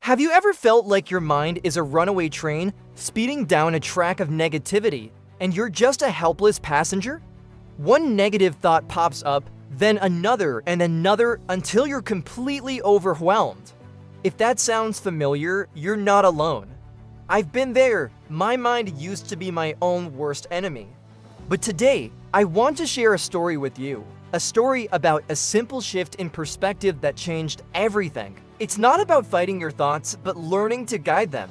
Have you ever felt like your mind is a runaway train speeding down a track of negativity and you're just a helpless passenger? One negative thought pops up, then another and another until you're completely overwhelmed. If that sounds familiar, you're not alone. I've been there. My mind used to be my own worst enemy. But today, I want to share a story with you. A story about a simple shift in perspective that changed everything. It's not about fighting your thoughts, but learning to guide them.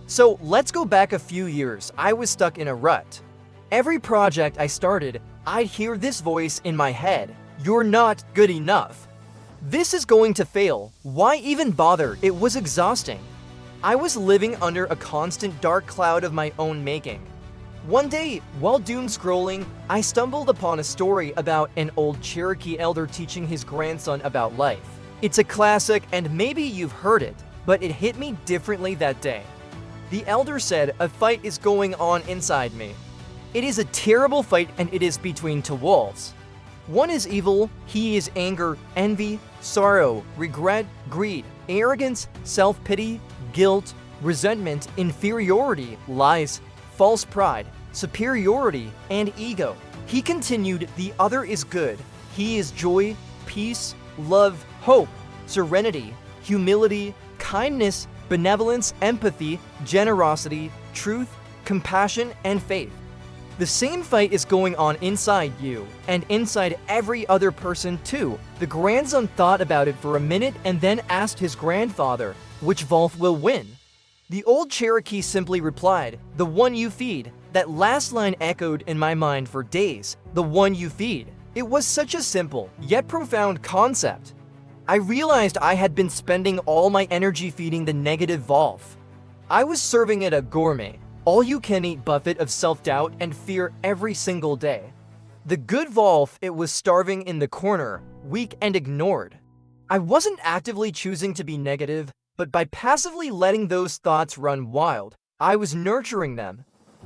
So let's go back a few years. I was stuck in a rut. Every project I started, I'd hear this voice in my head. You're not good enough. This is going to fail. Why even bother? It was exhausting. I was living under a constant dark cloud of my own making. One day, while doom scrolling, I stumbled upon a story about an old Cherokee elder teaching his grandson about life. It's a classic and maybe you've heard it, but it hit me differently that day. The elder said, "A fight is going on inside me. It is a terrible fight and it is between two wolves. One is evil, he is anger, envy, sorrow, regret, greed, arrogance, self-pity, guilt, resentment, inferiority, lies, false pride, superiority, and ego." He continued, "The other is good. He is joy, peace, love, hope, serenity, humility, kindness, benevolence, empathy, generosity, truth, compassion, and faith. The same fight is going on inside you, and inside every other person too." The grandson thought about it for a minute and then asked his grandfather, "Which wolf will win?" The old Cherokee simply replied, "The one you feed." That last line echoed in my mind for days. The one you feed. It was such a simple, yet profound concept. I realized I had been spending all my energy feeding the negative wolf. I was serving it a gourmet, all-you-can-eat buffet of self-doubt and fear every single day. The good wolf, it was starving in the corner, weak and ignored. I wasn't actively choosing to be negative, but by passively letting those thoughts run wild, I was nurturing them.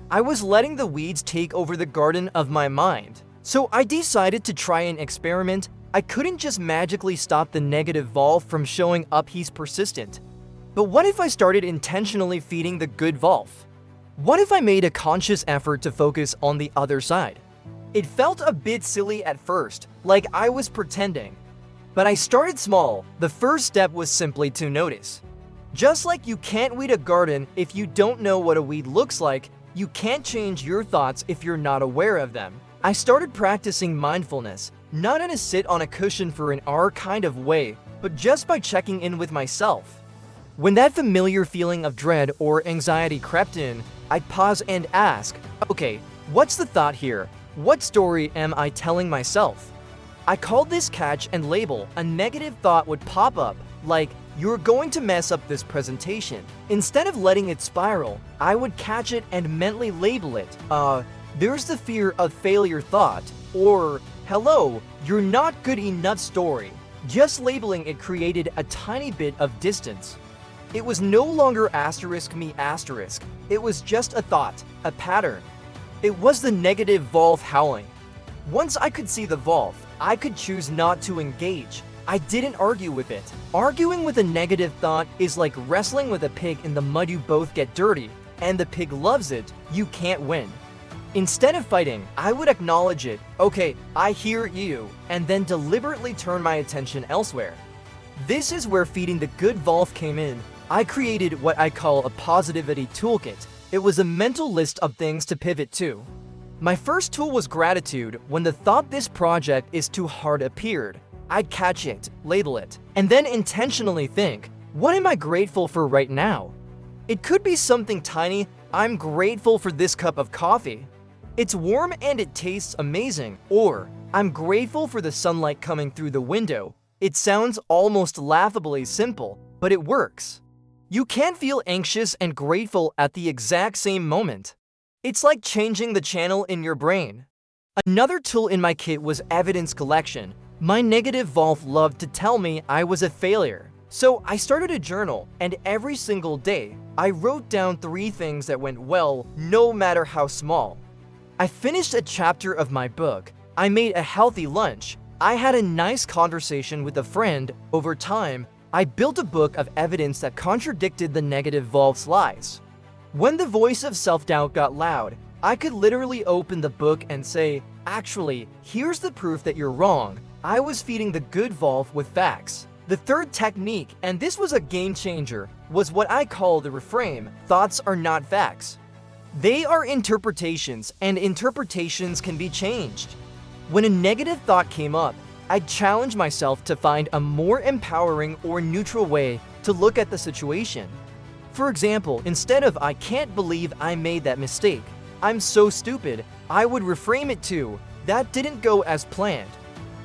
I was letting the weeds take over the garden of my mind. So I decided to try an experiment. I couldn't just magically stop the negative wolf from showing up. He's persistent. But what if I started intentionally feeding the good wolf? What if I made a conscious effort to focus on the other side? It felt a bit silly at first, like I was pretending. But I started small. The first step was simply to notice. Just like you can't weed a garden if you don't know what a weed looks like, you can't change your thoughts if you're not aware of them. I started practicing mindfulness, not in a sit on a cushion for an hour kind of way, but just by checking in with myself. When that familiar feeling of dread or anxiety crept in, I'd pause and ask, okay, what's the thought here? What story am I telling myself? I called this catch and label. A negative thought would pop up, like, "You're going to mess up this presentation." Instead of letting it spiral, I would catch it and mentally label it. There's the fear of failure thought, or, "Hello, you're not good enough story." Just labeling it created a tiny bit of distance. It was no longer asterisk me asterisk. It was just a thought, a pattern. It was the negative wolf howling. Once I could see the wolf, I could choose not to engage. I didn't argue with it. Arguing with a negative thought is like wrestling with a pig in the mud. You both get dirty, and the pig loves it. You can't win. Instead of fighting, I would acknowledge it. Okay, I hear you, and then deliberately turn my attention elsewhere. This is where feeding the good wolf came in. I created what I call a positivity toolkit. It was a mental list of things to pivot to. My first tool was gratitude. When the thought "this project is too hard" appeared, I'd catch it, label it, and then intentionally think, what am I grateful for right now? It could be something tiny. I'm grateful for this cup of coffee. It's warm and it tastes amazing. Or, I'm grateful for the sunlight coming through the window. It sounds almost laughably simple, but it works. You can't feel anxious and grateful at the exact same moment. It's like changing the channel in your brain. Another tool in my kit was evidence collection. My negative wolf loved to tell me I was a failure. So I started a journal, and every single day, I wrote down 3 things that went well, no matter how small. I finished a chapter of my book. I made a healthy lunch. I had a nice conversation with a friend. Over time, I built a book of evidence that contradicted the negative Volf's lies. When the voice of self-doubt got loud, I could literally open the book and say, actually, here's the proof that you're wrong. I was feeding the good Volf with facts. The third technique, and this was a game changer, was what I call the reframe. Thoughts are not facts. They are interpretations, and interpretations can be changed. When a negative thought came up, I'd challenge myself to find a more empowering or neutral way to look at the situation. For example, instead of "I can't believe I made that mistake, I'm so stupid," I would reframe it to "That didn't go as planned.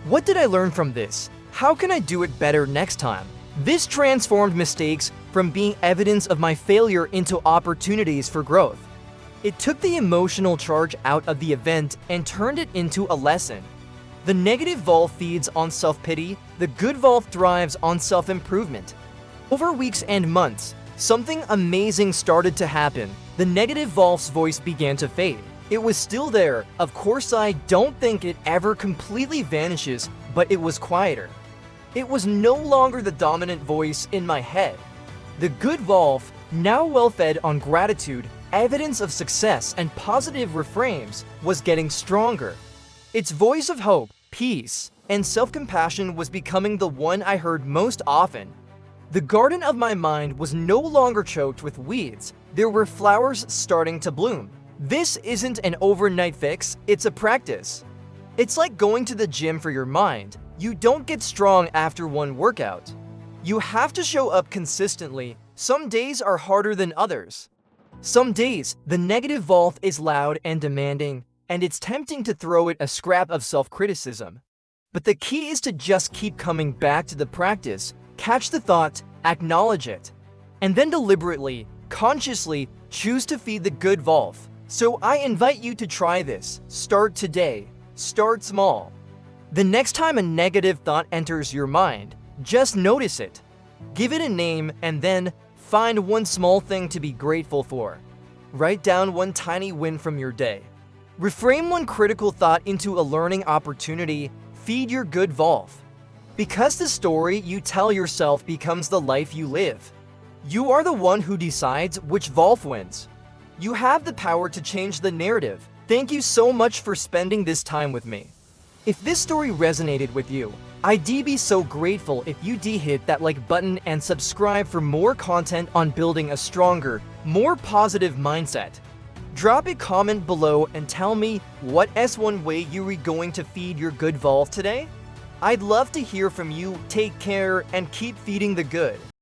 What did I learn from this? How can I do it better next time?" This transformed mistakes from being evidence of my failure into opportunities for growth. It took the emotional charge out of the event and turned it into a lesson. The negative Volf feeds on self-pity, the good Volf thrives on self-improvement. Over weeks and months, something amazing started to happen. The negative Volf's voice began to fade. It was still there. Of course, I don't think it ever completely vanishes, but it was quieter. It was no longer the dominant voice in my head. The good Volf, now well-fed on gratitude, evidence of success, and positive reframes, was getting stronger. Its voice of hope, peace, and self-compassion was becoming the one I heard most often. The garden of my mind was no longer choked with weeds. There were flowers starting to bloom. This isn't an overnight fix, it's a practice. It's like going to the gym for your mind. You don't get strong after one workout. You have to show up consistently. Some days are harder than others. Some days, the negative Volf is loud and demanding, and it's tempting to throw it a scrap of self-criticism. But the key is to just keep coming back to the practice, catch the thought, acknowledge it, and then deliberately, consciously choose to feed the good Volf. So I invite you to try this. Start today. Start small. The next time a negative thought enters your mind, just notice it. Give it a name and then find one small thing to be grateful for. Write down one tiny win from your day. Reframe one critical thought into a learning opportunity. Feed your good Volf. Because the story you tell yourself becomes the life you live. You are the one who decides which Volf wins. You have the power to change the narrative. Thank you so much for spending this time with me. If this story resonated with you, I'd be so grateful if you hit that like button and subscribe for more content on building a stronger, more positive mindset. Drop a comment below and tell me what S1 way you are going to feed your good Volf today. I'd love to hear from you. Take care and keep feeding the good.